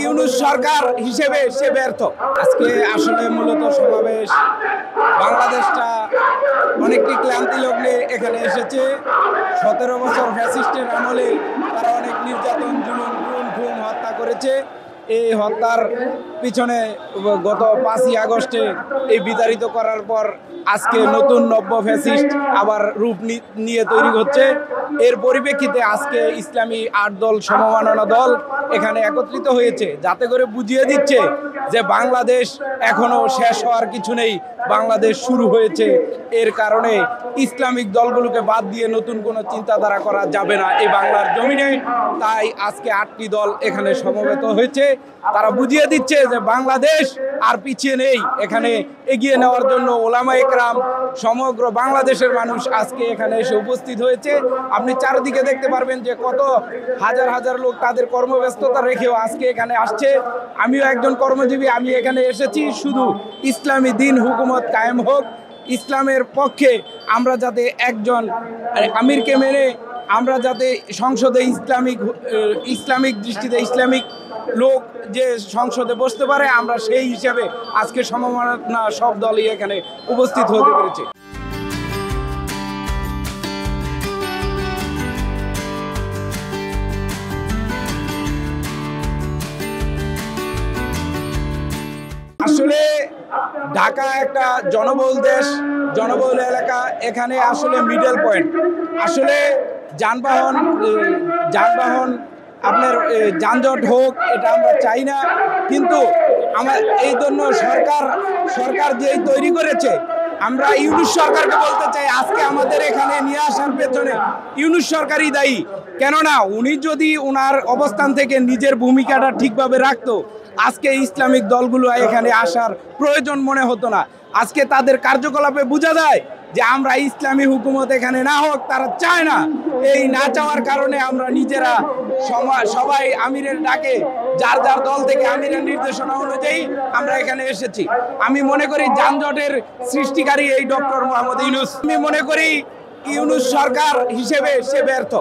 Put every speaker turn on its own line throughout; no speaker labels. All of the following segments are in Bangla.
ইউনূস সরকার হিসেবে সে ব্যর্থ। আজকে আসলে মূলত সমাবেশ বাংলাদেশটা অনেকটি ক্লান্তি লগ্নে এখানে এসেছে। 17 বছর ফ্যাসিস্টের আমলে তারা অনেক নির্যাতন, জুলুম, খুন, হত্যা করেছে। এই হত্যার পিছনে গত 5ই আগস্টে এই বিতাড়িত করার পর আজকে নতুন নব্য ফ্যাসিস্ট আবার রূপ নিয়ে তৈরি হচ্ছে। এর পরিপ্রেক্ষিতে আজকে ইসলামী 8 দল সমমাননা দল এখানে একত্রিত হয়েছে, যাতে করে বুঝিয়ে দিচ্ছে যে বাংলাদেশ এখনো শেষ হওয়ার কিছু নেই, বাংলাদেশ শুরু হয়েছে। এর কারণে ইসলামিক দলগুলোকে বাদ দিয়ে নতুন কোনো চিন্তাধারা করা যাবে না এই বাংলার জমিনে। তাই আজকে 8টি দল এখানে সমবেত হয়েছে। তারা বুঝিয়ে দিচ্ছে যে বাংলাদেশ আর পিছিয়ে নেই, এখানে এগিয়ে নেওয়ার জন্য ওলামা একরাম, সমগ্র বাংলাদেশের মানুষ আজকে এখানে এসে উপস্থিত হয়েছে। আপনি চারিদিকে দেখতে পারবেন যে কত হাজার হাজার লোক তাদের কর্মব্যস্ততা রেখেও আজকে এখানে আসছে। আমিও একজন কর্মজীবী, আমি এখানে এসেছি শুধু ইসলামী দিন হুকুমত কায়েম হোক, ইসলামের পক্ষে আমরা যাতে একজন আমিরকে মেনে আমরা যাতে সংসদে ইসলামিক দৃষ্টিতে ইসলামিক লোক যে সংসদে বসতে পারে, আমরা সেই হিসাবে আজকে সমমাননা সব দলই এখানে উপস্থিত হতে পেরেছে। আসলে ঢাকা একটা জনবহুল দেশ, জনবহুল এলাকা, এখানে আসলে মিডল পয়েন্ট। আসলে যানবাহন আপনার যানজট হোক, এটা আমরা চাই না, কিন্তু আমার এই জন্য সরকার যেই তৈরি করেছে, আমরা ইউনূস সরকারকে বলতে চাই আজকে আমাদের এখানে নিয়ে আসার পেছনে ইউনূস সরকারই দায়ী। কেননা উনি যদি ওনার অবস্থান থেকে নিজের ভূমিকাটা ঠিকভাবে রাখতো, আজকে ইসলামিক দলগুলো এখানে আসার প্রয়োজন মনে হতো না। আজকে তাদের কার্যকলাপে বোঝা যায় যে আমরা ইসলামী হুকুমত এখানে না হোক, তারা চায় না। এই না চাওয়ার কারণে আমরা নিজেরা সবাই আমিরের ডাকে, যার যার দল থেকে আমিরের নির্দেশনা অনুযায়ী আমরা এখানে এসেছি। আমি মনে করি যানজটের সৃষ্টিকারী এই ডক্টর মোহাম্মদ ইউনূস। আমি মনে করি ইউনূস সরকার হিসেবে সে ব্যর্থ।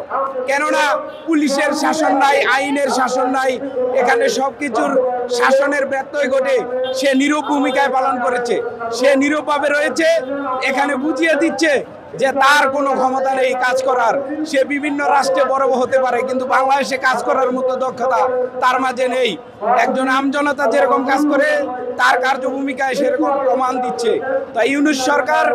কেননা পুলিশের শাসন নাই, আইনের শাসন নাই, এখানে সবকিছুর শাসনের ব্যত্যয় ঘটে। সে নীরব ভূমিকায় পালন করেছে, সে নীরবভাবে রয়েছে, এখানে বুঝিয়ে দিচ্ছে যে তার কোনো ক্ষমতা নেই কাজ করার। সে বিভিন্ন রাষ্ট্রে বড় হতে পারে, কিন্তু বাংলাদেশে কাজ করার মতো দক্ষতা তার মাঝে নেই। একজন আমজনতা যেরকম কাজ করে, তার কার্যভূমিকায় সেরকম প্রমাণ দিচ্ছে। তাই ইউনূস সরকার,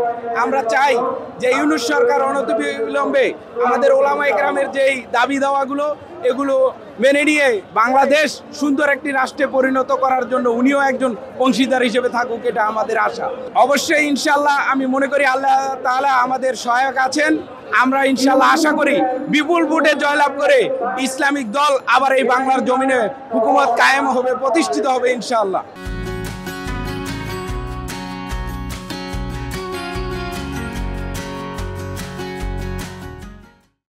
আমরা চাই যে ইউনূস সরকার অনতিবিলম্বে আমাদের ওলামা একরামের যেই দাবি দাওয়াগুলো, এগুলো মেনে নিয়ে বাংলাদেশ সুন্দর একটি রাষ্ট্রে পরিণত করার জন্য উনিও একজন অংশীদার হিসেবে থাকুক, এটা আমাদের আশা। অবশ্যই ইনশাল্লাহ আমি মনে করি আল্লাহ তাআলা আমাদের সহায়ক আছেন। আমরা ইনশাল্লাহ আশা করি বিপুল ভোটে জয়লাভ করে ইসলামিক দল আবার এই বাংলার জমিনে হুকুমত কায়েম হবে, প্রতিষ্ঠিত হবে ইনশাল্লাহ।